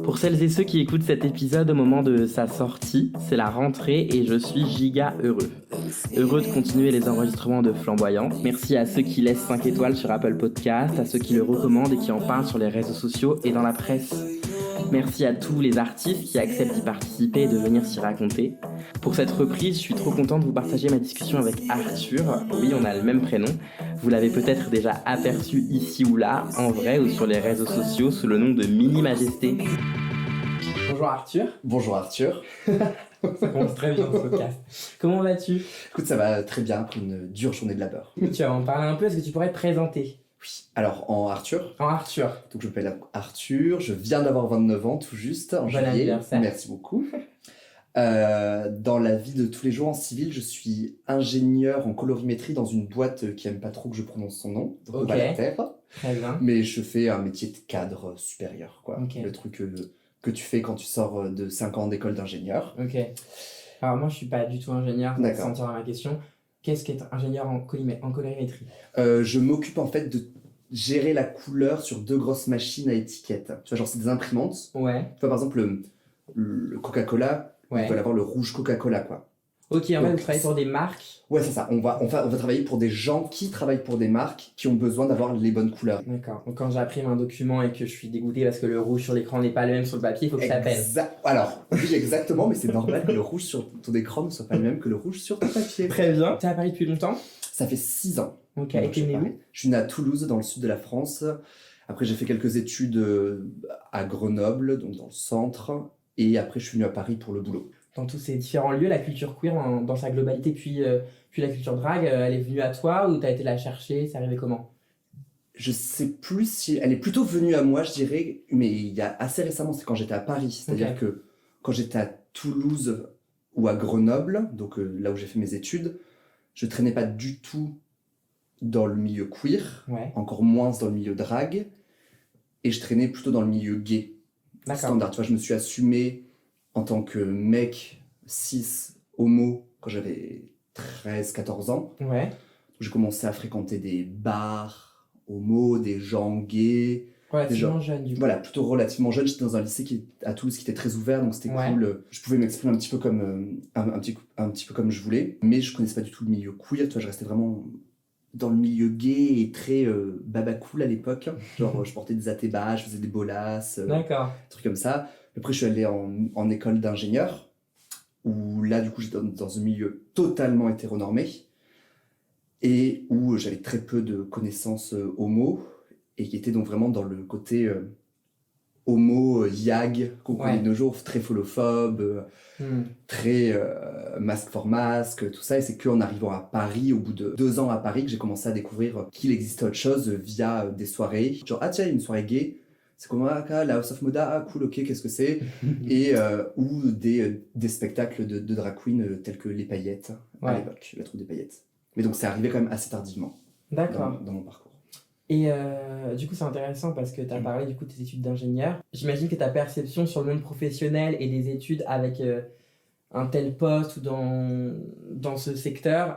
Pour celles et ceux qui écoutent cet épisode au moment de sa sortie, c'est la rentrée et je suis giga heureux. Heureux de continuer les enregistrements de Flamboyant. Merci à ceux qui laissent 5 étoiles sur Apple Podcast, à ceux qui le recommandent et qui en parlent sur les réseaux sociaux et dans la presse. Merci à tous les artistes qui acceptent d'y participer et de venir s'y raconter. Pour cette reprise, je suis trop content de vous partager ma discussion avec Arthur. Oui, on a le même prénom. Vous l'avez peut-être déjà aperçu ici ou là, en vrai ou sur les réseaux sociaux, sous le nom de Mini Majesté. Bonjour Arthur. Bonjour Arthur. Ça commence très bien ce podcast. Comment vas-tu ? Écoute, ça va très bien après une dure journée de labeur. Tu vas en parler un peu, est-ce que tu pourrais te présenter ? Oui. Alors, en Arthur. En Arthur. Donc, je m'appelle Arthur, je viens d'avoir 29 ans tout juste, en juillet. Anniversaire. Merci beaucoup. Dans la vie de tous les jours en civil, je suis ingénieur en colorimétrie dans une boîte qui aime pas trop que je prononce son nom. Donc, on va la taire. Très bien. Mais je fais un métier de cadre supérieur, quoi. Ok. Le truc que tu fais quand tu sors de 5 ans d'école d'ingénieur. Ok. Alors moi je suis pas du tout ingénieur, ça va se D'accord. sentir dans ma question. Qu'est-ce qu'être ingénieur en colorimétrie ? Je m'occupe en fait de gérer la couleur sur 2 grosses machines à étiquettes. Tu vois, genre c'est des imprimantes. Ouais. Tu vois, par exemple, le Coca-Cola, Ouais. il va avoir le rouge Coca-Cola, quoi. Ok, en fait Donc, vous travaillez pour des marques. Ouais, c'est ça. On va travailler pour des gens qui travaillent pour des marques qui ont besoin d'avoir les bonnes couleurs. D'accord. Donc quand j'imprime un document et que je suis dégoûté parce que le rouge sur l'écran n'est pas le même sur le papier, il faut que ça pèse. Alors, oui, exactement, mais c'est normal que le rouge sur ton écran ne soit pas le même que le rouge sur ton papier. Très bien. T'es à Paris depuis longtemps ? Ça fait 6 ans. Ok, Donc, et t'es né où ? je suis né à Toulouse, dans le sud de la France. Après, j'ai fait quelques études à Grenoble, donc dans le centre. Et après, je suis venu à Paris pour le boulot. Dans tous ces différents lieux, la culture queer dans sa globalité, puis la culture drague, elle est venue à toi ou t'as été la chercher ? C'est arrivé comment ? Je sais plus si... Elle est plutôt venue à moi, je dirais, mais il y a assez récemment, c'est quand j'étais à Paris. C'est-à-dire que quand j'étais à Toulouse ou à Grenoble, donc là où j'ai fait mes études, je traînais pas du tout dans le milieu queer, Ouais. encore moins dans le milieu drague, et je traînais plutôt dans le milieu gay. D'accord. Standard, tu vois, je me suis assumé en tant que mec cis, homo, quand j'avais 13-14 ans. Ouais. J'ai commencé à fréquenter des bars homo, des gens gays. Relativement jeune du coup. Voilà, plutôt relativement jeune. J'étais dans un lycée à Toulouse qui était très ouvert, donc c'était cool. Je pouvais m'exprimer un petit peu comme un petit peu comme je voulais, mais je connaissais pas du tout le milieu queer. Tu vois, je restais vraiment dans le milieu gay et très baba cool à l'époque. Genre, je portais des atébas, je faisais des bolasses, D'accord. des trucs comme ça. Après, je suis allé en école d'ingénieur, où là, du coup, j'étais dans un milieu totalement hétéronormé et où j'avais très peu de connaissances homo et qui était donc vraiment dans le côté homo, yag, qu'on connaît de nos jours, très folophobe, très masque for masque, tout ça. Et c'est qu'en arrivant à Paris, au bout de 2 ans à Paris, que j'ai commencé à découvrir qu'il existait autre chose via des soirées. Genre, ah tiens, une soirée gay, c'est comme la House of Moda, ah cool, ok, qu'est-ce que c'est ? Et ou des spectacles de drag queen tels que Les Paillettes, à l'époque, la troupe des paillettes. Mais donc c'est arrivé quand même assez tardivement. D'accord. Dans mon parcours. Et du coup, c'est intéressant parce que tu as parlé du coup de tes études d'ingénieur. J'imagine que ta perception sur le monde professionnel et des études avec un tel poste ou dans ce secteur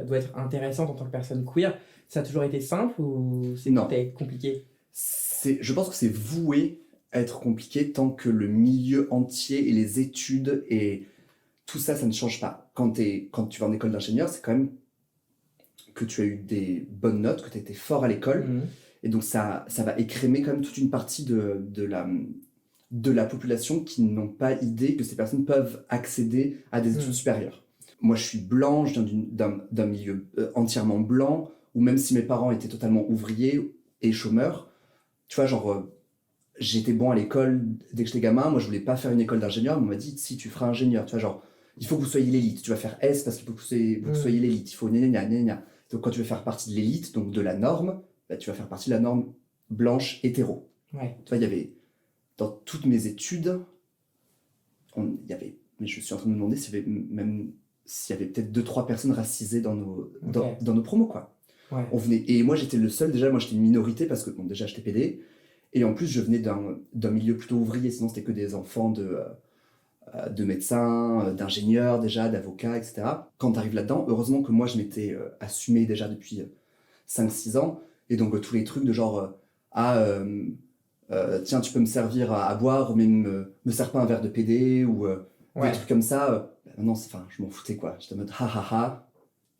doit être intéressante en tant que personne queer. Ça a toujours été simple ou c'était compliqué ? Je pense que c'est voué à être compliqué tant que le milieu entier et les études et tout ça, ça ne change pas. Quand tu vas en école d'ingénieur, c'est quand même que tu as eu des bonnes notes, que tu as été fort à l'école. Et donc ça va écrémer quand même toute une partie de la population qui n'ont pas idée que ces personnes peuvent accéder à des études supérieures. Moi, je suis blanc, je viens d'un milieu entièrement blanc, où même si mes parents étaient totalement ouvriers et chômeurs, tu vois, genre, j'étais bon à l'école dès que j'étais gamin. Moi, je voulais pas faire une école d'ingénieur, mais on m'a dit, si, tu feras ingénieur. Tu vois, genre, il faut que vous soyez l'élite. Tu vas faire S parce qu'il faut que vous soyez l'élite. Il faut gna. Donc, quand tu veux faire partie de l'élite, donc de la norme, bah, tu vas faire partie de la norme blanche hétéro. Ouais. Tu vois, il y avait, dans toutes mes études, mais je suis en train de me demander s'il y avait peut-être 2-3 personnes racisées dans nos promos, quoi. Ouais. Et moi, j'étais le seul, déjà, moi, j'étais une minorité parce que, bon, déjà, j'étais PD. Et en plus, je venais d'un milieu plutôt ouvrier, sinon, c'était que des enfants de médecins, d'ingénieurs, déjà, d'avocats, etc. Quand tu arrives là-dedans, heureusement que moi, je m'étais assumé déjà depuis 5-6 ans. Et donc, tous les trucs de genre, tiens, tu peux me servir à boire, mais me sers pas un verre de PD ou des trucs comme ça. Non, je m'en foutais quoi. J'étais en mode ha ha ha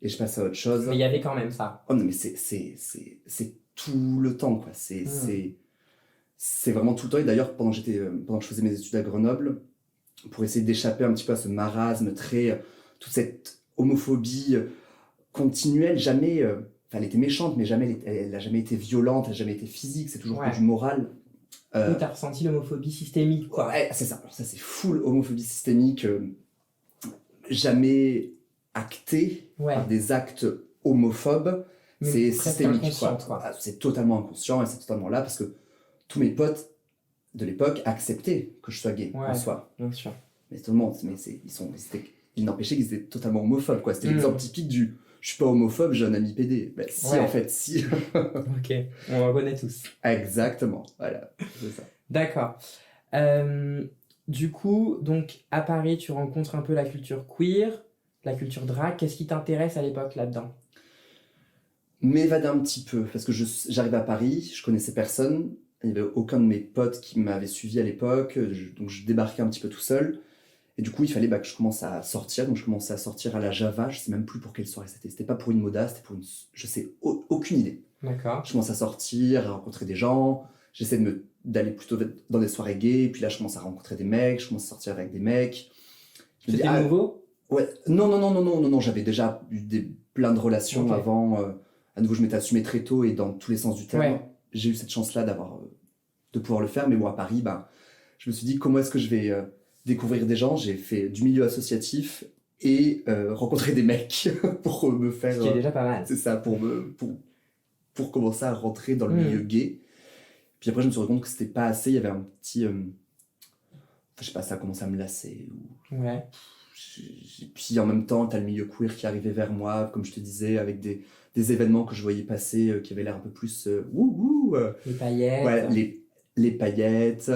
et je passe à autre chose. Mais il y avait quand même ça. Oh non, mais c'est tout le temps quoi. C'est vraiment tout le temps. Et d'ailleurs, pendant que je faisais mes études à Grenoble, pour essayer d'échapper un petit peu à ce marasme toute cette homophobie continuelle, jamais. Elle était méchante, mais jamais elle n'a jamais été violente, elle n'a jamais été physique, c'est toujours que du moral. Donc t'as ressenti l'homophobie systémique, quoi. Ouais, c'est ça. Alors ça, c'est full homophobie systémique, jamais actée par des actes homophobes. Mais c'est systémique, quoi. C'est totalement inconscient et c'est totalement là parce que tous mes potes de l'époque acceptaient que je sois gay en soi. Bien sûr. Mais tout le monde, ils n'empêchaient qu'ils étaient totalement homophobes, quoi. C'était l'exemple typique du je suis pas homophobe, j'ai un ami PD. Ben, si, en fait, si. Ok, on en connaît tous. Exactement, voilà, c'est ça. D'accord. Du coup, donc à Paris, tu rencontres un peu la culture queer, la culture drag. Qu'est-ce qui t'intéresse à l'époque là-dedans? M'évader un petit peu, parce que j'arrive à Paris, je connaissais personne, il n'y avait aucun de mes potes qui m'avait suivi à l'époque, donc je débarquais un petit peu tout seul. Et du coup, il fallait que je commence à sortir. Donc, je commençais à sortir à la Java. Je sais même plus pour quelle soirée c'était. C'était pas pour une moda, c'était pour une... Je sais, aucune idée. D'accord. Je commence à sortir, à rencontrer des gens. J'essaie d'aller plutôt dans des soirées gays. Puis là, je commence à rencontrer des mecs. Je commence à sortir avec des mecs. C'était nouveau? Ouais. Non. J'avais déjà eu plein de relations avant. À nouveau, je m'étais assumé très tôt et dans tous les sens du terme. Ouais. J'ai eu cette chance-là de pouvoir le faire. Mais bon, à Paris, je me suis dit, comment est-ce que je vais... découvrir des gens, j'ai fait du milieu associatif et rencontrer des mecs pour me faire... Ce qui est déjà pas mal. C'est ça, pour commencer à rentrer dans le milieu gay. Puis après, je me suis rendu compte que c'était pas assez, il y avait un petit... je sais pas, ça a commencé à me lasser. Ouais. Puis en même temps, t'as le milieu queer qui arrivait vers moi, comme je te disais, avec des événements que je voyais passer qui avaient l'air un peu plus... les paillettes. Ouais, les paillettes...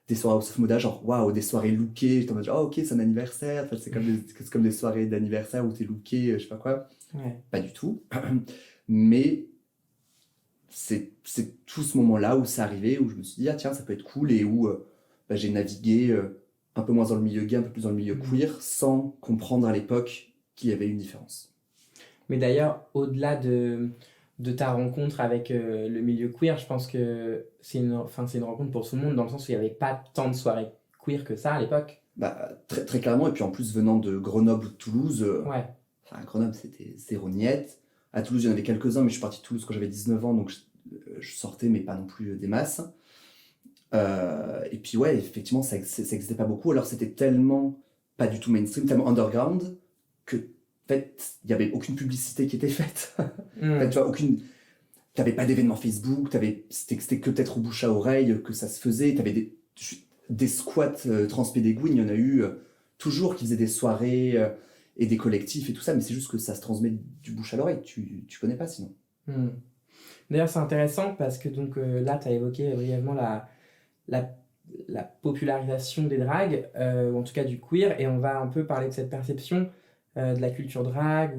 des soirées House of Moda, genre waouh, des soirées lookées, j'étais en mode ok, c'est un anniversaire, enfin, c'est comme des soirées d'anniversaire où t'es looké, je sais pas quoi. Ouais. Pas du tout. Mais c'est tout ce moment-là où c'est arrivé, où je me suis dit, ah tiens, ça peut être cool, et où j'ai navigué un peu moins dans le milieu gay, un peu plus dans le milieu queer, sans comprendre à l'époque qu'il y avait une différence. Mais d'ailleurs, au-delà de ta rencontre avec le milieu queer, je pense que c'est une rencontre pour tout le monde, dans le sens où il n'y avait pas tant de soirées queer que ça à l'époque. Très, très clairement, et puis en plus venant de Grenoble ou de Toulouse, à Grenoble c'était zéro niette. À Toulouse, il y en avait quelques-uns, mais je suis parti de Toulouse quand j'avais 19 ans, donc je sortais, mais pas non plus des masses. Et puis ouais, effectivement, ça n'existait pas beaucoup, alors c'était tellement pas du tout mainstream, tellement underground, que en fait, il n'y avait aucune publicité qui était faite. En fait, tu vois, t'avais pas d'événements Facebook, c'était que peut-être au bouche à oreille que ça se faisait. T'avais des squats Transpédéguine, il y en a eu toujours qui faisaient des soirées et des collectifs et tout ça, mais c'est juste que ça se transmet du bouche à l'oreille. Tu connais pas sinon. D'ailleurs, c'est intéressant parce que donc là, tu as évoqué brièvement la popularisation des drags, ou en tout cas du queer, et on va un peu parler de cette perception de la culture drag,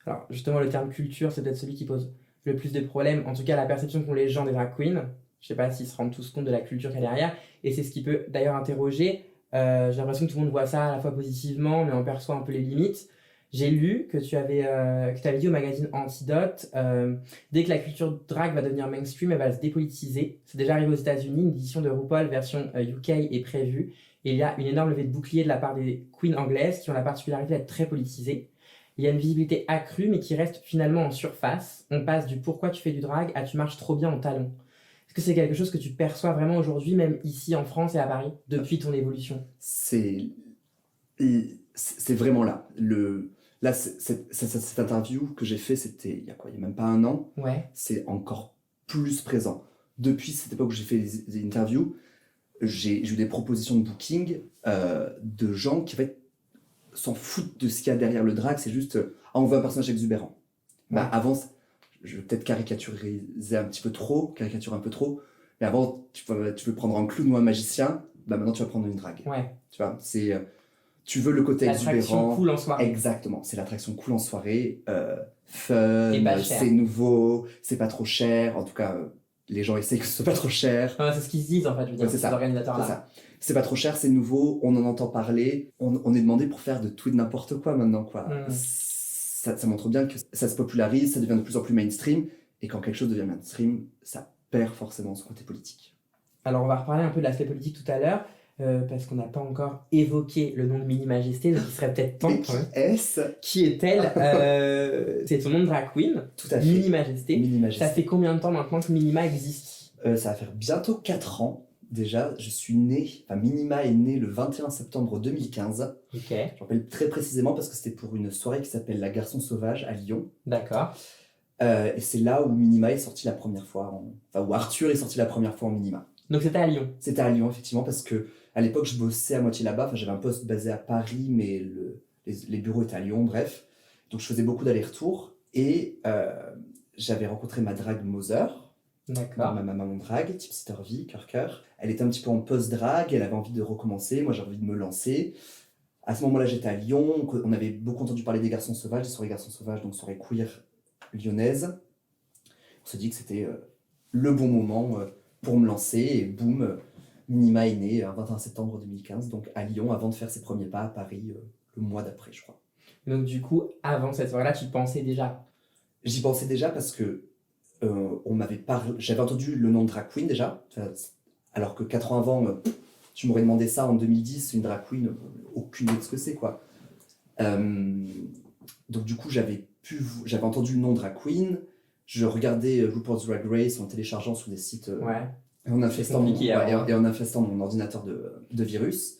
alors justement le terme culture, c'est peut-être celui qui pose le plus de problèmes, en tout cas la perception qu'ont les gens des drag queens. Je sais pas s'ils se rendent tous compte de la culture qu'il y a derrière, et c'est ce qui peut d'ailleurs interroger. J'ai l'impression que tout le monde voit ça à la fois positivement, mais on perçoit un peu les limites. J'ai lu que tu avais dit au magazine Antidote, dès que la culture drag va devenir mainstream, elle va se dépolitiser. C'est déjà arrivé aux États-Unis, une édition de RuPaul version UK est prévue. Et il y a une énorme levée de bouclier de la part des queens anglaises qui ont la particularité d'être très politisées. Il y a une visibilité accrue, mais qui reste finalement en surface. On passe du pourquoi tu fais du drag à tu marches trop bien en talons. Est-ce que c'est quelque chose que tu perçois vraiment aujourd'hui, même ici en France et à Paris, depuis ton évolution? C'est vraiment là. Là, cette interview que j'ai fait, c'était il y a même pas un an. Ouais. C'est encore plus présent. Depuis cette époque où j'ai fait des interviews, j'ai eu des propositions de booking de gens qui en fait, s'en foutent de ce qu'il y a derrière le drag, c'est juste on veut un personnage exubérant. Ouais. Avant, je vais peut-être caricaturer un peu trop, mais avant tu veux prendre un clown ou un magicien, maintenant tu vas prendre une drague. Ouais. Tu vois, tu veux le côté exubérant. L'attraction cool en soirée. Exactement, c'est l'attraction cool en soirée, fun, c'est nouveau, c'est pas trop cher, en tout cas les gens essayent que ce soit pas trop cher. Ah, c'est ce qu'ils se disent en fait, je veux dire, Ouais, c'est ces ça. organisateurs-là. C'est ça. C'est pas trop cher, c'est nouveau, on en entend parler, on est demandé pour faire de tout et de n'importe quoi maintenant, quoi. Ça montre bien que ça se popularise, ça devient de plus en plus mainstream, et quand quelque chose devient mainstream, ça perd forcément son côté politique. Alors, on va reparler un peu de l'aspect politique tout à l'heure, parce qu'on n'a pas encore évoqué le nom de Mini Majesté, donc il serait peut-être temps. Et qui est-ce? Qui est-elle? C'est son nom de drag queen, Tout à fait. Mini Majesté. Mini Majesté. Ça fait combien de temps maintenant que Minima existe? Ça va faire bientôt 4 ans. Déjà, je suis né, enfin Minima est né le 21 septembre 2015. Ok, Je me rappelle très précisément parce que c'était pour une soirée qui s'appelle La Garçon Sauvage à Lyon. d'accord. Et c'est là où Minima est sorti la première fois, enfin où Arthur est sorti la première fois en Minima. Donc c'était à Lyon. C'était à Lyon, effectivement, parce que à l'époque, je bossais à moitié là-bas. Enfin, j'avais un poste basé à Paris, mais les bureaux étaient à Lyon, bref. Donc, je faisais beaucoup d'allers-retours. Et j'avais rencontré ma drague Mother, D'accord. ma maman drague, Tipsy Turvy, cœur. Elle était un petit peu en post-drague, elle avait envie de recommencer. Moi, j'avais envie de me lancer. À ce moment-là, j'étais à Lyon. On avait beaucoup entendu parler des garçons sauvages, des soirées garçons sauvages, donc soirées queer lyonnaises. On se dit que c'était le bon moment pour me lancer. Et boum, Minima est né le 21 septembre 2015, donc à Lyon, avant de faire ses premiers pas à Paris le mois d'après, je crois. Donc du coup, avant cette soirée-là, tu pensais déjà? J'y pensais déjà parce que on m'avait parlé, j'avais entendu le nom de drag queen déjà, alors que 4 ans avant, tu m'aurais demandé ça en 2010, une drag queen, aucune idée de ce que c'est, quoi. Donc du coup, j'avais entendu le nom drag queen, je regardais RuPaul's Drag Race en téléchargeant sur des sites... Ouais. Et en infestant, compliqué, et en infestant mon ordinateur de virus.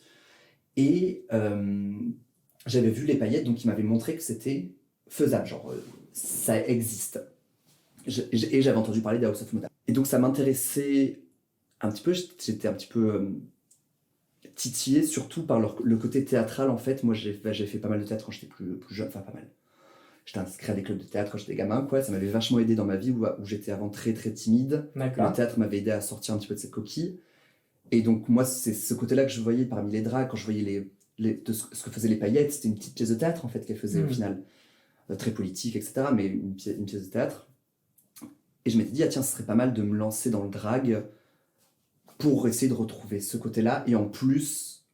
Et j'avais vu les paillettes, donc il m'avait montré que c'était faisable, genre ça existe. Et j'avais entendu parler d'House of Moda. Et donc ça m'intéressait un petit peu, j'étais un petit peu titillé, surtout par le côté théâtral en fait. Moi j'ai fait pas mal de théâtre quand j'étais plus jeune, enfin pas mal. J'étais inscrit à des clubs de théâtre quand j'étais gamin, quoi. Ça m'avait vachement aidé dans ma vie où j'étais avant très très timide. D'accord. Le théâtre m'avait aidé à sortir un petit peu de cette coquille. Et donc moi, c'est ce côté-là que je voyais parmi les drags, quand je voyais ce que faisaient les paillettes. C'était une petite pièce de théâtre en fait qu'elles faisaient au final. Très politique, etc. Mais une pièce de théâtre. Et je m'étais dit, ah tiens, ce serait pas mal de me lancer dans le drag pour essayer de retrouver ce côté-là et en plus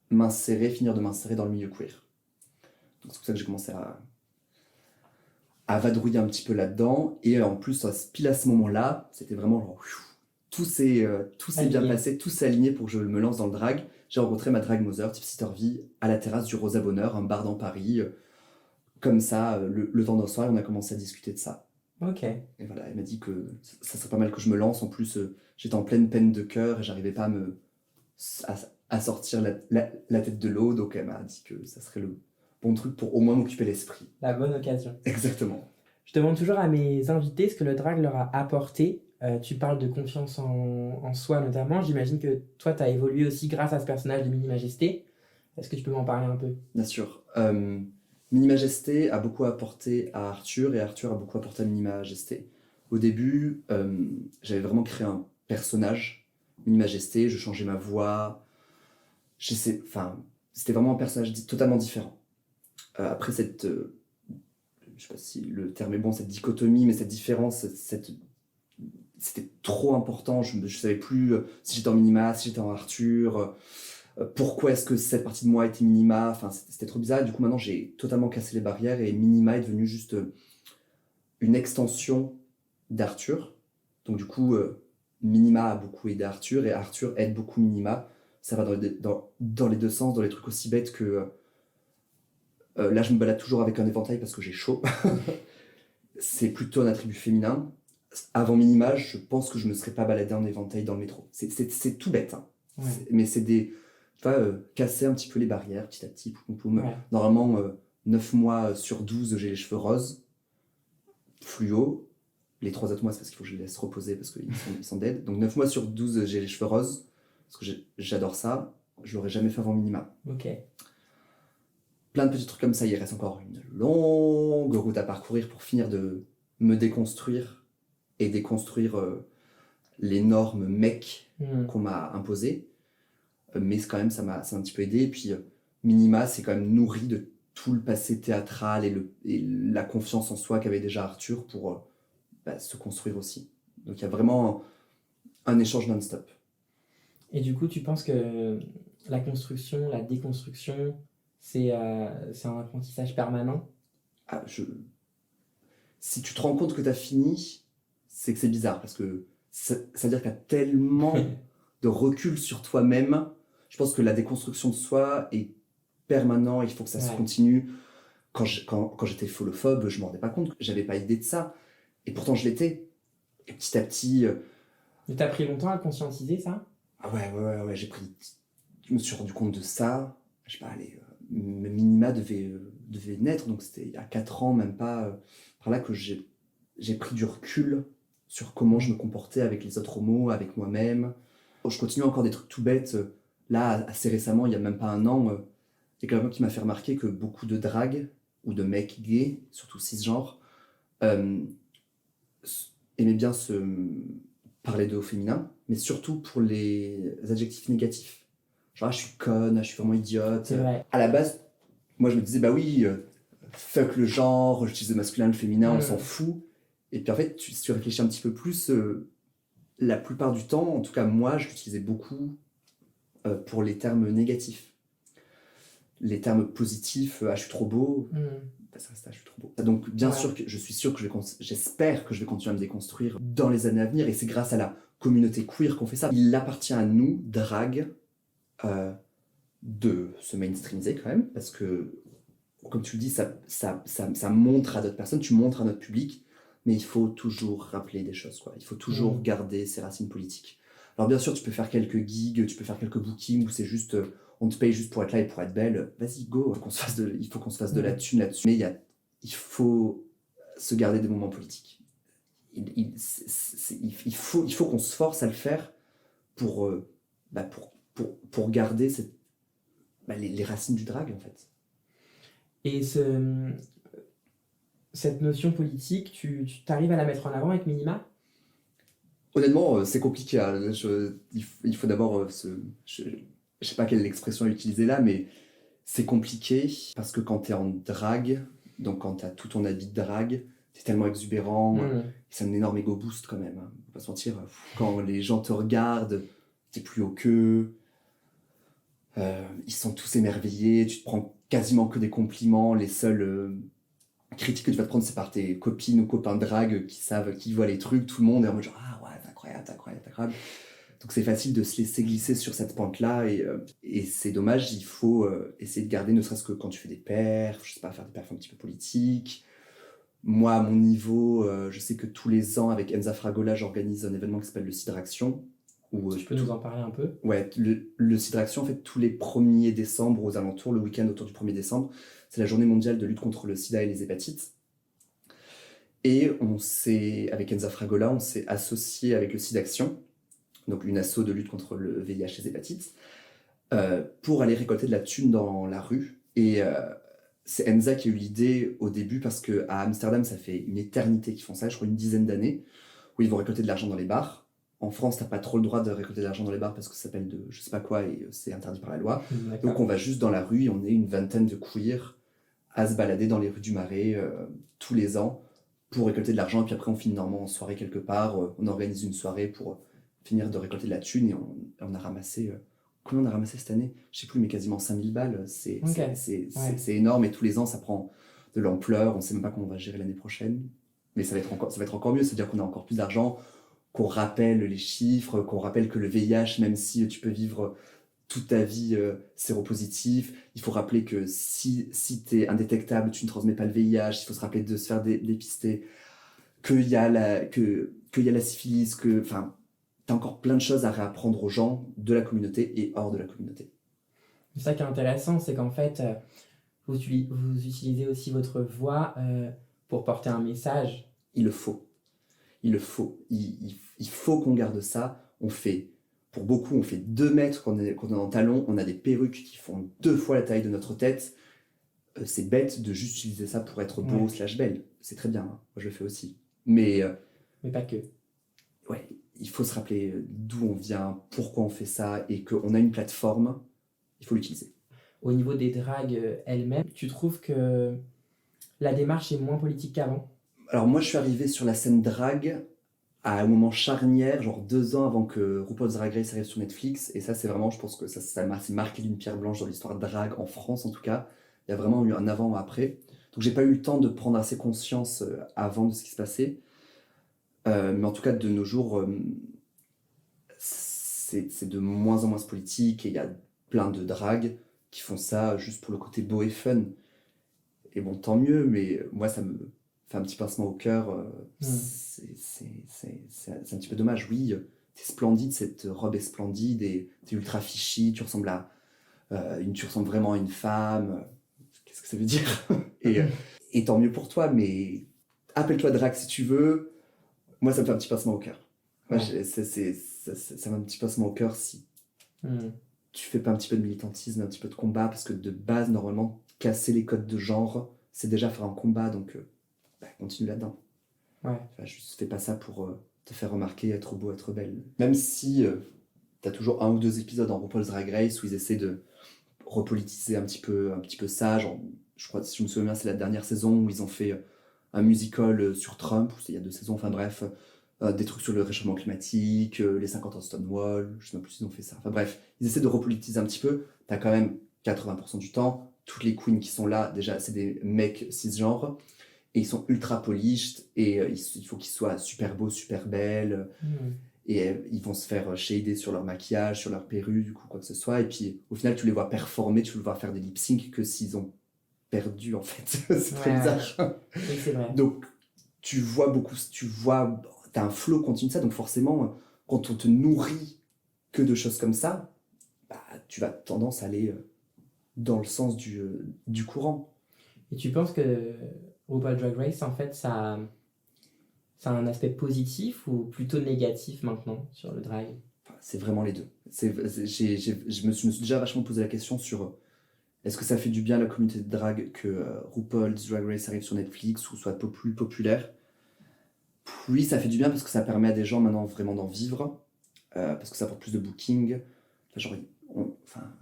finir de m'insérer dans le milieu queer. Donc c'est pour ça que j'ai commencé à vadrouiller un petit peu là-dedans. Et en plus, pile à ce moment-là, c'était vraiment genre, tout s'est bien passé, tout s'est aligné pour que je me lance dans le drag. J'ai rencontré ma drag Mother, Tipsy Turvy, à la terrasse du Rosa Bonheur, un bar dans Paris. Comme ça, le temps d'un soir, on a commencé à discuter de ça. Ok. Et voilà, elle m'a dit que ça serait pas mal que je me lance. En plus, j'étais en pleine peine de cœur et j'arrivais pas à sortir la tête de l'eau. Donc elle m'a dit que ça serait le bon truc pour au moins m'occuper l'esprit. La bonne occasion. Exactement. Je demande toujours à mes invités ce que le drag leur a apporté. Tu parles de confiance en soi notamment. J'imagine que toi, tu as évolué aussi grâce à ce personnage de Mini Majesté. Est-ce que tu peux m'en parler un peu? Bien sûr. Mini Majesté a beaucoup apporté à Arthur et Arthur a beaucoup apporté à Mini Majesté. Au début, j'avais vraiment créé un personnage, Mini Majesté, je changeais ma voix. C'était vraiment un personnage totalement différent. Après cette... je sais pas si le terme est bon, cette dichotomie, mais cette différence, c'était trop important. Je savais plus si j'étais en Minima, si j'étais en Arthur, pourquoi est-ce que cette partie de moi était Minima. Enfin, c'était trop bizarre. Du coup, maintenant, j'ai totalement cassé les barrières et Minima est devenu juste une extension d'Arthur. Donc, du coup, Minima a beaucoup aidé Arthur et Arthur aide beaucoup Minima. Ça va dans les deux sens, dans les trucs aussi bêtes que... là, je me balade toujours avec un éventail parce que j'ai chaud. C'est plutôt un attribut féminin. Avant Minima, je pense que je ne me serais pas baladé en éventail dans le métro. C'est tout bête, hein. Ouais. Mais c'est des... Tu vois, casser un petit peu les barrières, petit à petit, poum, poum. Ouais. Normalement, 9 mois sur 12, j'ai les cheveux roses, fluo. Les 3 autres mois, c'est parce qu'il faut que je les laisse reposer parce qu'ils sont dead. Donc 9 mois sur 12, j'ai les cheveux roses, parce que j'adore ça. Je l'aurais jamais fait avant Minima. Ok. Plein de petits trucs comme ça. Il reste encore une longue route à parcourir pour finir de me déconstruire et déconstruire les normes mecs qu'on m'a imposées. Mais quand même, ça m'a un petit peu aidé. Et puis, Minima, c'est quand même nourri de tout le passé théâtral et la confiance en soi qu'avait déjà Arthur pour se construire aussi. Donc, il y a vraiment un échange non-stop. Et du coup, tu penses que la construction, la déconstruction, c'est un apprentissage permanent? Ah, si tu te rends compte que tu as fini, c'est que c'est bizarre, parce que ça veut dire qu'il y a tellement de recul sur toi-même. Je pense que la déconstruction de soi est permanente, il faut que ça se Ouais. continue. Quand j'étais folophobe, je ne me rendais pas compte, j'avais pas idée de ça. Et pourtant, je l'étais. Et petit à petit, Et t'as pris longtemps à conscientiser ça? ah ouais, je me suis rendu compte de ça. Je sais pas, Minima devait naître, donc c'était il y a 4 ans, même pas, par là que j'ai pris du recul sur comment je me comportais avec les autres homos, avec moi-même. Je continue encore des trucs tout bêtes. Là, assez récemment, il y a même pas un an, il y a quelqu'un qui m'a fait remarquer que beaucoup de dragues, ou de mecs gays, surtout cisgenres, euh, aimaient bien se parler d'eux au féminin, mais surtout pour les adjectifs négatifs. Genre, ah, je suis conne, ah, je suis vraiment idiote. C'est vrai. À la base, moi je me disais, bah oui, fuck le genre, j'utilise le masculin, le féminin, on s'en fout. Et puis en fait, si tu réfléchis un petit peu plus, la plupart du temps, en tout cas moi, je l'utilisais beaucoup pour les termes négatifs. Les termes positifs, ah, je suis trop beau, bah, ça reste, ah, je suis trop beau. Donc bien sûr que je suis sûr que j'espère que je vais continuer à me déconstruire dans les années à venir, et c'est grâce à la communauté queer qu'on fait ça. Il appartient à nous, drag, de se mainstreamiser quand même, parce que, comme tu le dis, ça montre à d'autres personnes, tu montres à notre public, mais il faut toujours rappeler des choses, quoi. Il faut toujours garder ses racines politiques. Alors bien sûr, tu peux faire quelques gigs, tu peux faire quelques bookings où c'est juste, on te paye juste pour être là et pour être belle. Vas-y, go, il faut qu'on se fasse de la thune là-dessus. Mais il faut se garder des moments politiques. Il faut qu'on se force à le faire pour garder les racines du drag, en fait. Et cette notion politique, tu t'arrives à la mettre en avant avec Minima? Honnêtement, c'est compliqué, hein. Il faut d'abord je sais pas quelle expression utiliser là, mais c'est compliqué parce que quand t'es en drague, donc quand t'as tout ton habit de drague, t'es tellement exubérant, c'est un énorme ego boost quand même, hein. Faut pas se mentir. Quand les gens te regardent, t'es plus haut qu'eux, ils sont tous émerveillés, tu te prends quasiment que des compliments, les seuls critiques que tu vas te prendre, c'est par tes copines ou copains de drague qui voient les trucs, tout le monde est en mode genre, ah ouais, c'est incroyable, c'est incroyable, c'est incroyable. Donc c'est facile de se laisser glisser sur cette pente-là, et c'est dommage. Il faut essayer de garder, ne serait-ce que quand tu fais des perfs, je sais pas, faire des perfs un petit peu politiques. Moi, à mon niveau, je sais que tous les ans, avec Enza Fragola, j'organise un événement qui s'appelle le Cidraction. Tu peux nous en parler un peu? Ouais, le Cidraction, en fait, tous les 1er décembre aux alentours, le week-end autour du 1er décembre, c'est la journée mondiale de lutte contre le sida et les hépatites. Et avec Enza Fragola, on s'est associé avec le Cidaction, donc une asso de lutte contre le VIH et les hépatites, pour aller récolter de la thune dans la rue. Et c'est Enza qui a eu l'idée au début, parce qu'à Amsterdam, ça fait une éternité qu'ils font ça, je crois une dizaine d'années, où ils vont récolter de l'argent dans les bars. En France, t'as pas trop le droit de récolter de l'argent dans les bars parce que ça s'appelle de je sais pas quoi et c'est interdit par la loi. Donc on va juste dans la rue et on est une vingtaine de queers à se balader dans les rues du Marais tous les ans pour récolter de l'argent. Et puis après, on finit normalement en soirée quelque part. On organise une soirée pour finir de récolter de la thune, et on a ramassé. Combien on a ramassé cette année? Je sais plus, mais quasiment 5000 balles. C'est énorme, et tous les ans, ça prend de l'ampleur. On sait même pas comment on va gérer l'année prochaine. Mais ça va être encore mieux, c'est-à-dire qu'on a encore plus d'argent, qu'on rappelle les chiffres, qu'on rappelle que le VIH, même si tu peux vivre toute ta vie séropositif, il faut rappeler que si tu es indétectable, tu ne transmets pas le VIH, il faut se rappeler de se faire dépister, qu'il y a la syphilis, enfin, tu as encore plein de choses à réapprendre aux gens de la communauté et hors de la communauté. C'est ça qui est intéressant, c'est qu'en fait, vous utilisez aussi votre voix pour porter un message. Il le faut. Il faut qu'on garde ça. Pour beaucoup, on fait 2 mètres quand on est en talons, on a des perruques qui font 2 fois la taille de notre tête. C'est bête de juste utiliser ça pour être beau / belle. C'est très bien, hein. Moi je le fais aussi. Mais pas que. Ouais, il faut se rappeler d'où on vient, pourquoi on fait ça, et qu'on a une plateforme, il faut l'utiliser. Au niveau des dragues elles-mêmes, tu trouves que la démarche est moins politique qu'avant? Alors moi je suis arrivé sur la scène drague à un moment charnière, genre 2 ans avant que RuPaul's Drag Race arrive sur Netflix. Et ça, c'est vraiment, je pense que ça c'est marqué d'une pierre blanche dans l'histoire de drag en France, en tout cas. Il y a vraiment eu un avant et un après. Donc, j'ai pas eu le temps de prendre assez conscience avant de ce qui se passait. Mais en tout cas, de nos jours, c'est de moins en moins politique et il y a plein de drags qui font ça juste pour le côté beau et fun. Et bon, tant mieux, mais moi, ça me fait un petit pincement au cœur. C'est un petit peu dommage. Oui, t'es splendide, cette robe est splendide et t'es ultra fishy, tu ressembles tu ressembles vraiment à une femme. Qu'est-ce que ça veut dire? Et tant mieux pour toi, mais appelle-toi drag si tu veux. Moi, ça me fait un petit pincement au cœur. Moi, ça m'a un petit pincement au cœur si tu fais pas un petit peu de militantisme, un petit peu de combat, parce que de base, normalement, casser les codes de genre, c'est déjà faire un combat, donc continue là-dedans. Ouais. Enfin, juste fais pas ça pour te faire remarquer, être beau, être belle. Même si t'as toujours 1 ou 2 épisodes en RuPaul's Drag Race où ils essaient de repolitiser un petit peu ça, genre, je crois, si je me souviens bien, c'est la dernière saison où ils ont fait un musical sur Trump, il y a 2 saisons, enfin bref, des trucs sur le réchauffement climatique, les 50 ans de Stonewall, je sais même plus s'ils ont fait ça. Enfin bref, ils essaient de repolitiser un petit peu. T'as quand même 80% du temps, toutes les queens qui sont là, déjà, c'est des mecs cisgenres, et ils sont ultra polished, et il faut qu'ils soient super beaux, super belles, et ils vont se faire shader sur leur maquillage, sur leur perruque, ou quoi que ce soit, et puis au final, tu les vois performer, tu les vois faire des lip sync que s'ils ont perdu, en fait. C'est très bizarre. Oui, c'est vrai. Donc, t'as un flow continu de ça, donc forcément, quand on te nourrit que de choses comme ça, tu vas tendance à aller dans le sens du courant. Et tu penses que RuPaul's Drag Race, en fait, ça a un aspect positif ou plutôt négatif maintenant sur le drag? Enfin, c'est vraiment les deux. Je me suis déjà vachement posé la question sur est-ce que ça fait du bien à la communauté de drag que RuPaul's Drag Race arrive sur Netflix ou soit plus populaire. Oui, ça fait du bien parce que ça permet à des gens maintenant vraiment d'en vivre, parce que ça apporte plus de booking. Enfin, genre, je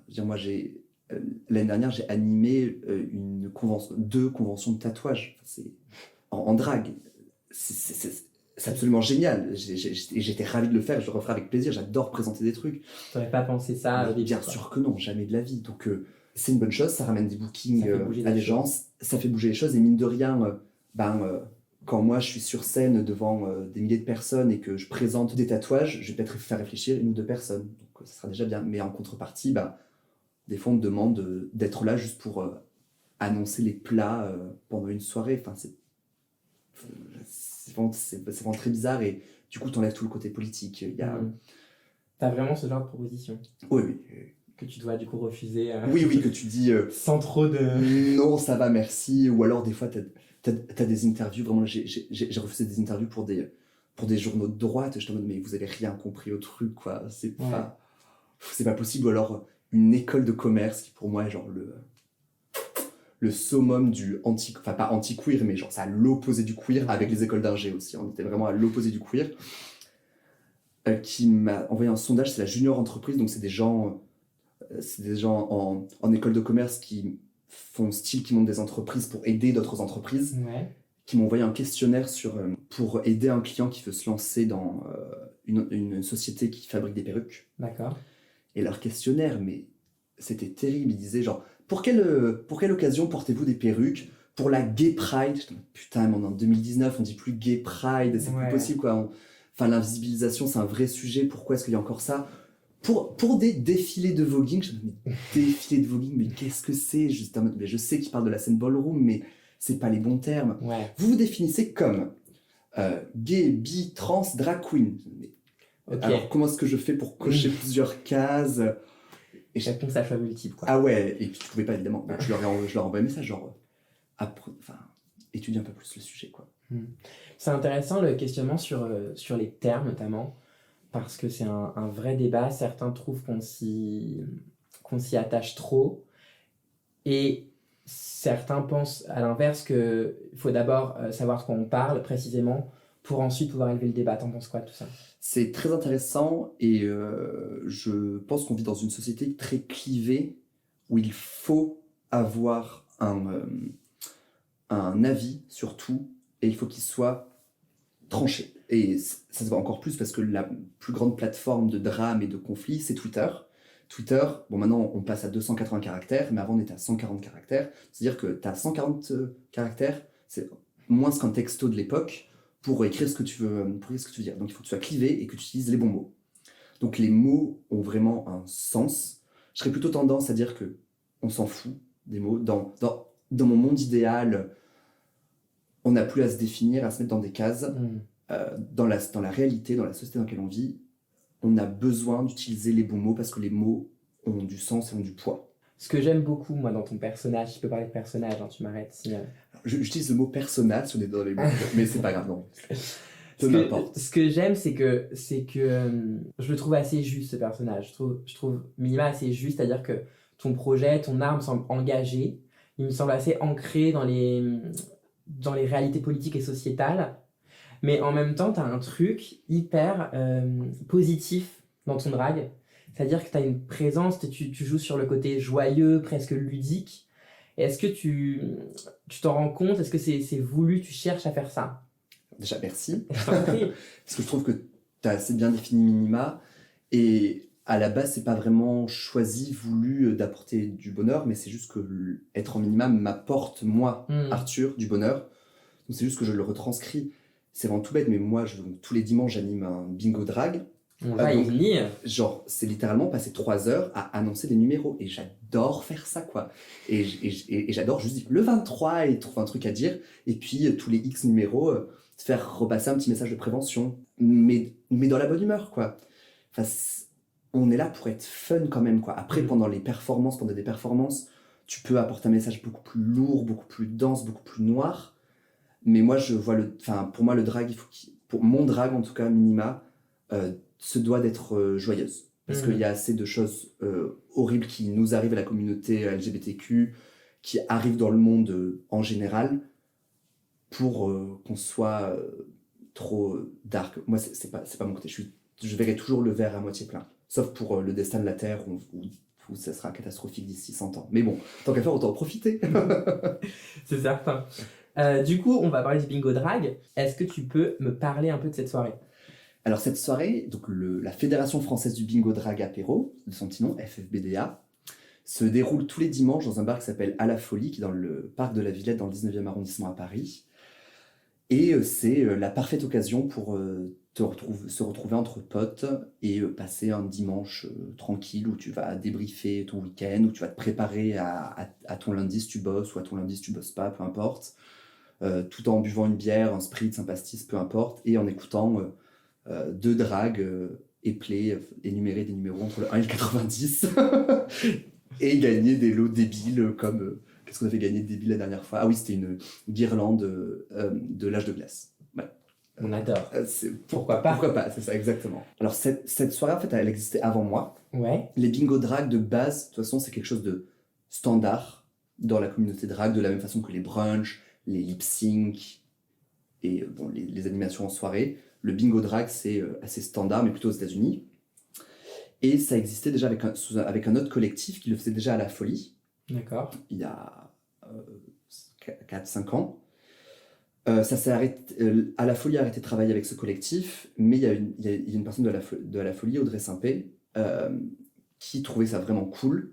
veux dire, moi, l'année dernière, j'ai animé 2 conventions de tatouage. Enfin, en drag. C'est absolument génial. J'étais ravi de le faire, je le referai avec plaisir. J'adore présenter des trucs. T'aurais pas pensé ça au début, Bien quoi. sûr que non, jamais de la vie. Donc, c'est une bonne chose, ça ramène des bookings Ça fait bouger à les des gens, ça fait bouger les choses. Et mine de rien, quand moi je suis sur scène devant des milliers de personnes et que je présente des tatouages, je vais peut-être faire réfléchir 1 ou 2 personnes. Donc, ça sera déjà bien. Mais en contrepartie, des fois on me demande d'être là juste pour annoncer les plats pendant une soirée. Enfin, c'est vraiment très bizarre et du coup t'enlèves tout le côté politique. T'as vraiment ce genre de proposition Oui, oui. que tu dois du coup refuser Oui, que tu dis sans trop de... non, ça va, merci. Ou alors des fois t'as des interviews, vraiment, j'ai refusé des interviews pour des journaux de droite. Je te demande, mais vous avez rien compris au truc, quoi. C'est pas possible. Ou alors une école de commerce qui pour moi est genre le summum du enfin pas anti-queer, mais genre c'est à l'opposé du queer, avec les écoles d'ingé aussi. On était vraiment à l'opposé du queer. Qui m'a envoyé un sondage, c'est la junior entreprise, donc c'est des gens en école de commerce qui montent des entreprises pour aider d'autres entreprises, qui m'ont envoyé un questionnaire pour aider un client qui veut se lancer dans une société qui fabrique des perruques. D'accord. Et leur questionnaire, mais c'était terrible, ils disaient genre, pour quelle occasion portez-vous des perruques? Pour la Gay Pride. Je dis, putain, mais en 2019, on dit plus Gay Pride, c'est plus possible, quoi. Enfin, l'invisibilisation, c'est un vrai sujet, pourquoi est-ce qu'il y a encore ça? Pour des défilés de voguing, je me dis, mais défilés de voguing, mais qu'est-ce que c'est? Mais je sais qu'ils parlent de la scène ballroom, mais c'est pas les bons termes. Vous vous définissez comme gay, bi, trans, drag queen. Alors, comment est-ce que je fais pour cocher plusieurs cases? Et chacun sa choix multiple, quoi. Ah ouais, et puis tu pouvais pas, évidemment. Donc, je leur ai envoyé un message, genre, étudie un peu plus le sujet, quoi. C'est intéressant le questionnement sur les termes, notamment, parce que c'est un vrai débat. Certains trouvent qu'on s'y attache trop, et certains pensent à l'inverse qu'il faut d'abord savoir de quoi on parle précisément pour ensuite pouvoir élever le débat. T'en penses quoi de tout ça? C'est très intéressant et je pense qu'on vit dans une société très clivée où il faut avoir un avis sur tout et il faut qu'il soit tranché. Et ça se voit encore plus parce que la plus grande plateforme de drame et de conflit, c'est Twitter. Twitter, bon maintenant on passe à 280 caractères, mais avant on était à 140 caractères. C'est-à-dire que tu as 140 caractères, c'est moins qu'un texto de l'époque, pour écrire ce que tu veux dire. Donc il faut que tu sois clivé et que tu utilises les bons mots. Donc les mots ont vraiment un sens. Je serais plutôt tendance à dire que on s'en fout des mots. Dans mon monde idéal, on n'a plus à se définir, à se mettre dans des cases. Dans la réalité, dans la société dans laquelle on vit, on a besoin d'utiliser les bons mots parce que les mots ont du sens et ont du poids. Ce que j'aime beaucoup, moi, dans ton personnage, je peux parler de personnage, hein, tu m'arrêtes si... J'utilise le mot personnage si on est dans les mots, mais c'est pas grave, non. Ce que j'aime, c'est que je le trouve assez juste, ce personnage. Je trouve Minima assez juste, c'est-à-dire que ton projet, ton art me semble engagé, il me semble assez ancré dans les réalités politiques et sociétales, mais en même temps, tu as un truc hyper positif dans ton drag, c'est-à-dire que tu as une présence, tu joues sur le côté joyeux, presque ludique. Et est-ce que tu t'en rends compte? Est-ce que c'est voulu? Tu cherches à faire ça? Déjà, merci. Parce que je trouve que tu as assez bien défini Minima. Et à la base, c'est pas vraiment choisi, voulu d'apporter du bonheur, mais c'est juste que être en Minima m'apporte, moi, Arthur, du bonheur. Donc c'est juste que je le retranscris. C'est vraiment tout bête, mais moi, donc, tous les dimanches, j'anime un bingo drag. On va y venir. Genre, c'est littéralement passer 3 heures à annoncer des numéros. Et j'adore faire ça, quoi. Et j'adore juste dire le 23 et trouver un truc à dire. Et puis, tous les X numéros, faire repasser un petit message de prévention. Mais dans la bonne humeur, quoi. Enfin, on est là pour être fun quand même, quoi. Après, pendant des performances, tu peux apporter un message beaucoup plus lourd, beaucoup plus dense, beaucoup plus noir. Mais moi, pour moi, le drag, pour mon drag, en tout cas, Minima, se doit d'être joyeuse. Parce qu'il y a assez de choses horribles qui nous arrivent à la communauté LGBTQ, qui arrivent dans le monde en général, pour qu'on soit trop dark. Moi, c'est pas mon côté. Je verrai toujours le verre à moitié plein. Sauf pour le destin de la Terre, où ça sera catastrophique d'ici 100 ans. Mais bon, tant qu'à faire, autant en profiter. C'est certain. Du coup, on va parler du bingo drag. Est-ce que tu peux me parler un peu de cette soirée? Alors cette soirée, donc la Fédération Française du Bingo Drag Apéro, de son petit nom, FFBDA, se déroule tous les dimanches dans un bar qui s'appelle À la Folie, qui est dans le parc de la Villette, dans le 19e arrondissement à Paris. Et c'est la parfaite occasion pour se retrouver entre potes et passer un dimanche tranquille où tu vas débriefer ton week-end, où tu vas te préparer à ton lundi si tu bosses ou à ton lundi si tu bosses pas, peu importe, tout en buvant une bière, un spritz, un pastis, peu importe, et en écoutant 2 drags éplés, énumérer des numéros entre le 1 et le 90 et gagner des lots débiles comme qu'est-ce qu'on avait gagné de débile la dernière fois? Ah oui, c'était une guirlande de l'âge de glace. Ouais. On adore. Pourquoi pas, c'est ça, exactement. Alors cette soirée, en fait, elle existait avant moi. Ouais. Les bingo drag de base, de toute façon, c'est quelque chose de standard dans la communauté drag, de la même façon que les brunchs, les lip-sync et les animations en soirée. Le bingo drag, c'est assez standard, mais plutôt aux États-Unis. Et ça existait déjà avec un autre collectif qui le faisait déjà à la Folie. D'accord. Il y a 4-5 ans. Ça s'est arrêté, à la Folie a arrêté de travailler avec ce collectif, mais il y a une personne de la Folie, Audrey Saint-Pé, qui trouvait ça vraiment cool.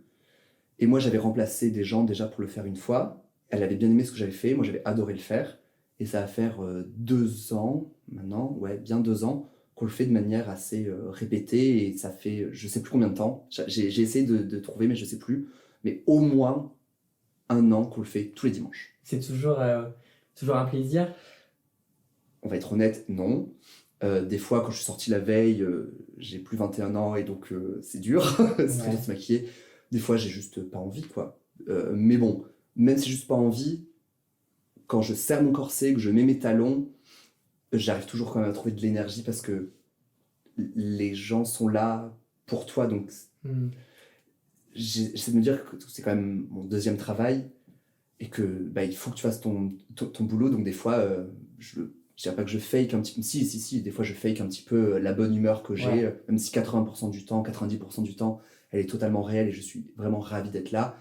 Et moi, j'avais remplacé des gens déjà pour le faire une fois. Elle avait bien aimé ce que j'avais fait, moi j'avais adoré le faire. Et ça va faire 2 ans maintenant, ouais, bien 2 ans, qu'on le fait de manière assez répétée. Et ça fait je sais plus combien de temps. J'ai essayé de trouver, mais je sais plus. Mais au moins 1 an qu'on le fait tous les dimanches. C'est toujours un plaisir? On va être honnête, non. Des fois, quand je suis sorti la veille, j'ai plus 21 ans et donc c'est dur. C'est très dur de se maquiller. Des fois, j'ai juste pas envie, quoi. Mais bon, même si j'ai juste pas envie, quand je serre mon corset, que je mets mes talons, j'arrive toujours quand même à trouver de l'énergie parce que les gens sont là pour toi. Donc, j'essaie de me dire que c'est quand même mon 2e travail et que il faut que tu fasses ton boulot. Donc, des fois, je dirais pas que je fake un petit peu. Si, des fois, je fake un petit peu la bonne humeur que j'ai, même si 80% du temps, 90% du temps, elle est totalement réelle et je suis vraiment ravi d'être là.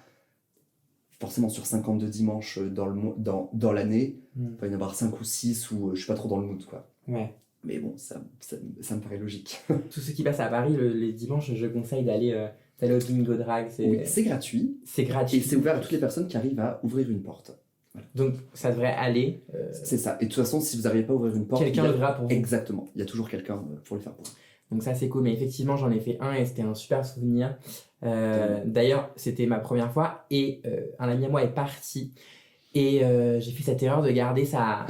Forcément, sur 52 dimanches dans l'année, il va y en avoir 5 ou 6 où je suis pas trop dans le mood, quoi. Ouais. Mais bon, ça me paraît logique. Tous ceux qui passent à Paris les dimanches, je conseille d'aller au bingo drag. Oui, c'est gratuit. C'est gratuit. Et c'est ouvert à toutes les personnes qui arrivent à ouvrir une porte. Voilà. Donc ça devrait aller. C'est ça. Et de toute façon, si vous n'arrivez pas à ouvrir une porte... Quelqu'un l'ouvrira pour vous. Exactement. Il y a toujours quelqu'un pour le faire pour vous. Donc ça c'est cool. Mais effectivement, j'en ai fait un et c'était un super souvenir. D'ailleurs, c'était ma première fois et un ami à moi est parti. Et j'ai fait cette erreur de garder sa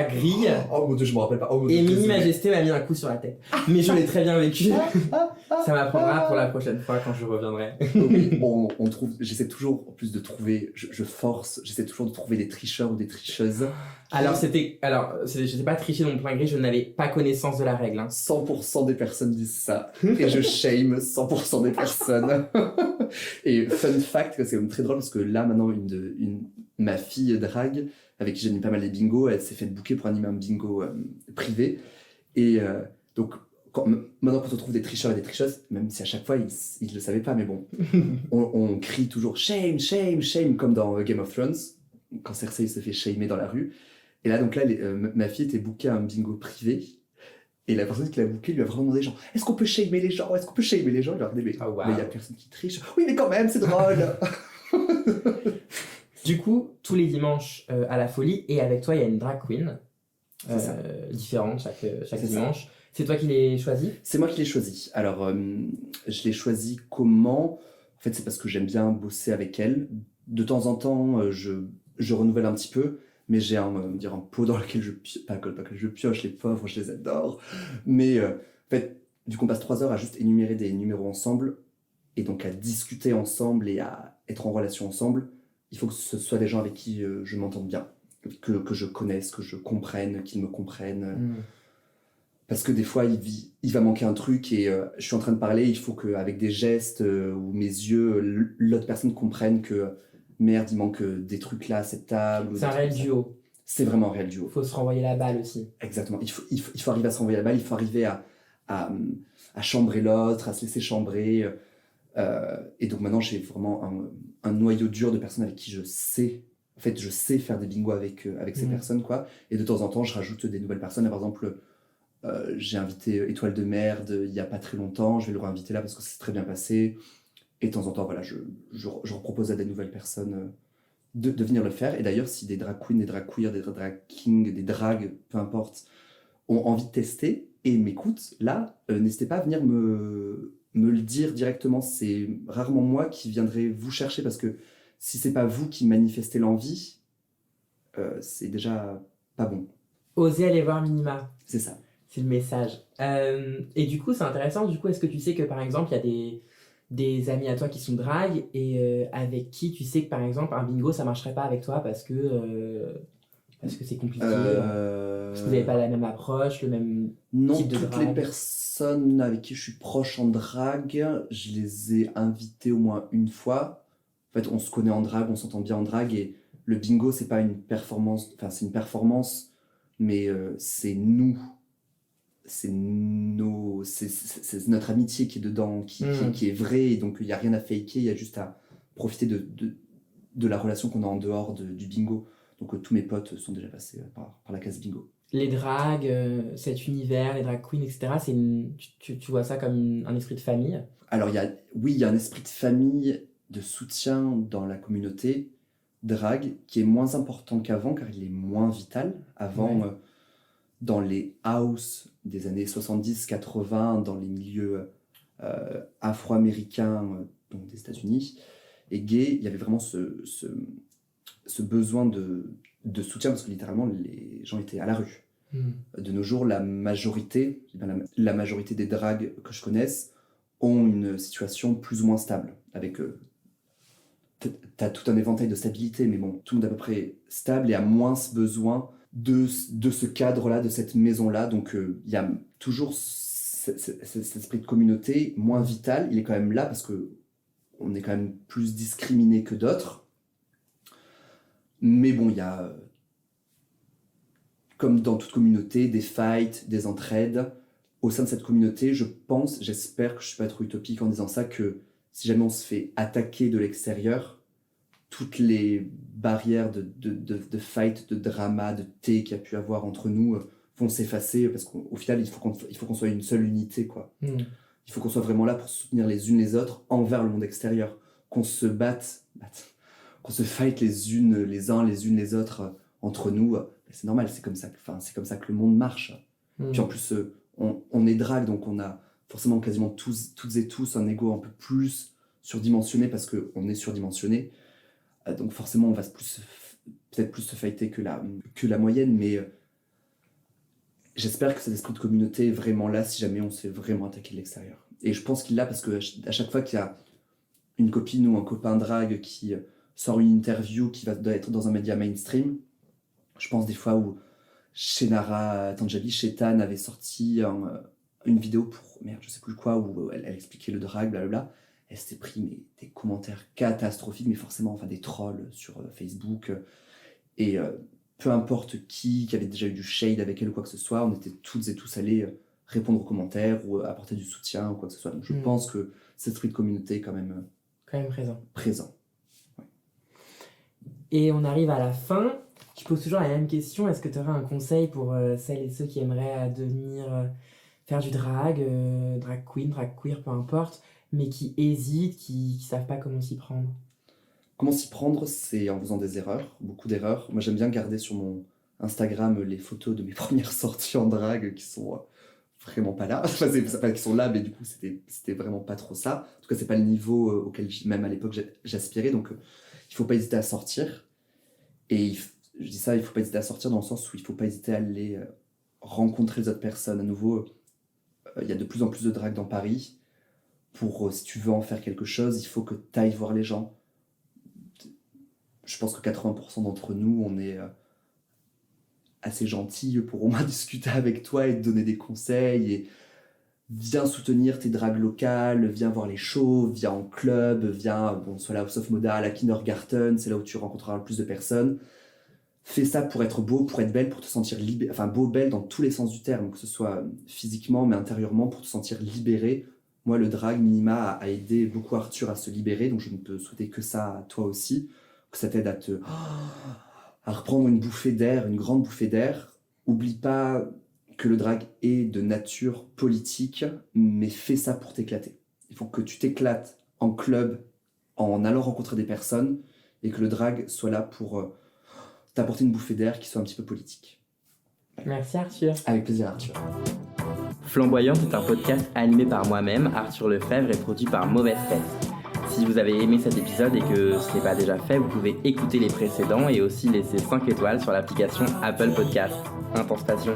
grille. Oh mon dieu, je me rappelle pas. Oh, mon Dieu, et Mini Majesté m'a mis un coup sur la tête. Mais je l'ai très bien vécu. Ça m'apprendra pour la prochaine fois quand je reviendrai. On trouve, j'essaie toujours, en plus de trouver, j'essaie toujours de trouver des tricheurs ou des tricheuses. Alors, je n'étais pas triché dans mon plein gré, je n'avais pas connaissance de la règle. Hein. 100% des personnes disent ça. Et je shame 100% des personnes. Et fun fact, c'est même très drôle parce que là, maintenant, ma fille drague, avec qui j'anime pas mal les bingos, elle s'est fait booker pour animer un bingo privé. Et donc, maintenant, quand on trouve des tricheurs et des tricheuses, même si à chaque fois, ils ne le savaient pas, mais bon, on crie toujours shame, shame, shame, comme dans Game of Thrones, quand Cersei se fait shamer dans la rue. Et là, ma fille était bookée à un bingo privé. Et la personne qui l'a booké lui a vraiment demandé genre, est-ce qu'on peut shamer les gens? Est-ce qu'on peut shamer les gens? Il leur a dit, mais il y a personne qui triche. Oui, mais quand même, c'est drôle. Du coup, tous les dimanches à la folie, et avec toi, il y a une drag queen différente chaque dimanche. Ça. C'est toi qui l'as choisi? C'est moi qui l'ai choisi. Alors, je l'ai choisi comment? En fait, c'est parce que j'aime bien bosser avec elle. De temps en temps, je renouvelle un petit peu. Mais j'ai un pot dans lequel pas que je pioche, les pauvres, je les adore. Mais en fait, vu qu'on passe 3 heures à juste énumérer des numéros ensemble, et donc à discuter ensemble et à être en relation ensemble, il faut que ce soit des gens avec qui je m'entende bien, que je connaisse, que je comprenne, qu'ils me comprennent. Parce que des fois, il va manquer un truc et je suis en train de parler, il faut qu'avec des gestes ou mes yeux, l'autre personne comprenne que... Merde, il manque des trucs là à cette table. C'est un réel duo. C'est vraiment un réel duo. Il faut se renvoyer la balle aussi. Exactement. Il faut arriver à se renvoyer la balle, il faut arriver à chambrer l'autre, à se laisser chambrer. Et donc maintenant, j'ai vraiment un noyau dur de personnes avec qui je sais faire des bingos avec ces personnes, quoi. Et de temps en temps, je rajoute des nouvelles personnes. Par exemple, j'ai invité Étoile de Merde il n'y a pas très longtemps. Je vais le réinviter là parce que c'est très bien passé. Et de temps en temps, voilà, je propose à des nouvelles personnes de venir le faire. Et d'ailleurs, si des drag queens, des drag queers, des drag kings, des drags, peu importe, ont envie de tester et m'écoutent, là, n'hésitez pas à venir me le dire directement. C'est rarement moi qui viendrai vous chercher parce que si c'est pas vous qui manifestez l'envie, c'est déjà pas bon. Osez aller voir Minima. C'est ça. C'est le message. Et du coup, c'est intéressant. Du coup, est-ce que tu sais que, par exemple, il y a des amis à toi qui sont drag et avec qui tu sais que par exemple un bingo ça marcherait pas avec toi parce que c'est compliqué, parce que vous n'avez pas la même approche, le même type de drague? Non, toutes les personnes avec qui je suis proche en drague, je les ai invitées au moins une fois. En fait, on se connaît en drague, on s'entend bien en drague et le bingo c'est pas une performance, enfin c'est une performance, mais c'est nous. C'est notre amitié qui est dedans, qui est vraie, et donc il n'y a rien à faker, il y a juste à profiter de la relation qu'on a en dehors du bingo. Donc tous mes potes sont déjà passés par la case bingo. Les dragues, cet univers, les drag queens, etc., tu vois ça comme un esprit de famille? Alors il y a un esprit de famille, de soutien dans la communauté drague, qui est moins important qu'avant, car il est moins vital. Avant... dans les house des années 70-80, dans les milieux afro-américains, donc des États-Unis, et gays, il y avait vraiment ce besoin de soutien, parce que littéralement, les gens étaient à la rue. De nos jours, la majorité des dragues que je connaisse ont une situation plus ou moins stable, avec... t'as tout un éventail de stabilité, mais bon, tout le monde est à peu près stable et a moins besoin de ce cadre-là, de cette maison-là. Donc il y a toujours cet esprit de communauté moins vital. Il est quand même là parce qu'on est quand même plus discriminé que d'autres. Mais bon, il y a, comme dans toute communauté, des fights, des entraides. Au sein de cette communauté, j'espère que je ne suis pas trop utopique en disant ça, que si jamais on se fait attaquer de l'extérieur, toutes les barrières de fight, de drama, de thé qu'il y a pu avoir entre nous vont s'effacer parce qu'au final, il faut qu'on soit une seule unité, quoi. Il faut qu'on soit vraiment là pour soutenir les unes les autres envers le monde extérieur. Qu'on se batte, qu'on se fight les unes les autres entre nous. C'est normal, c'est comme ça que le monde marche. Puis en plus, on est drague, donc on a forcément quasiment toutes et tous un ego un peu plus surdimensionné parce qu'on est surdimensionné. Donc forcément, on va peut-être plus se fighter que la moyenne, mais j'espère que cet esprit de communauté est vraiment là si jamais on se fait vraiment attaquer de l'extérieur. Et je pense qu'il l'a parce qu'à chaque fois qu'il y a une copine ou un copain drague qui sort une interview qui doit être dans un média mainstream, je pense des fois où Shenara Tanjabi, Shetan avait sorti une vidéo pour, je sais plus quoi, où elle expliquait le drag, blablabla. Elle s'était pris des commentaires catastrophiques, mais forcément, des trolls sur Facebook. Et peu importe qui avait déjà eu du shade avec elle ou quoi que ce soit, on était toutes et tous allés répondre aux commentaires ou apporter du soutien ou quoi que ce soit. Donc je pense que cet esprit de communauté est quand même présent. Ouais. Et on arrive à la fin. Je pose toujours la même question. Est-ce que tu aurais un conseil pour celles et ceux qui aimeraient devenir faire du drag, drag queen, drag queer, peu importe, mais qui hésitent, qui savent pas comment s'y prendre? Comment s'y prendre, c'est en faisant des erreurs, beaucoup d'erreurs. Moi, j'aime bien garder sur mon Instagram les photos de mes premières sorties en drague qui sont vraiment pas là. Enfin, c'est pas qu'ils sont là, mais du coup, c'était vraiment pas trop ça. En tout cas, c'est pas le niveau auquel, même à l'époque, j'aspirais. Donc, il faut pas hésiter à sortir. Et je dis ça, il faut pas hésiter à sortir dans le sens où il faut pas hésiter à aller rencontrer les autres personnes. À nouveau, il y a de plus en plus de drague dans Paris. Si tu veux en faire quelque chose, il faut que tu ailles voir les gens. Je pense que 80% d'entre nous, on est assez gentils pour au moins discuter avec toi et te donner des conseils. Et viens soutenir tes dragues locales, viens voir les shows, viens en club, viens soit là au Soft Moda, à la Kindergarten, c'est là où tu rencontreras le plus de personnes. Fais ça pour être beau, pour être belle, pour te sentir beau, belle dans tous les sens du terme, que ce soit physiquement, mais intérieurement, pour te sentir libérée. Moi, le drag minima a aidé beaucoup Arthur à se libérer, donc je ne peux souhaiter que ça à toi aussi, que ça t'aide à reprendre une bouffée d'air, une grande bouffée d'air. Oublie pas que le drag est de nature politique, mais fais ça pour t'éclater. Il faut que tu t'éclates en club, en allant rencontrer des personnes, et que le drag soit là pour t'apporter une bouffée d'air qui soit un petit peu politique. Merci Arthur. Avec plaisir Arthur. Flamboyante est un podcast animé par moi-même, Arthur Lefebvre, et produit par Mauvaise Tête. Si vous avez aimé cet épisode et que ce n'est pas déjà fait, vous pouvez écouter les précédents et aussi laisser 5 étoiles sur l'application Apple Podcast. Intense passion.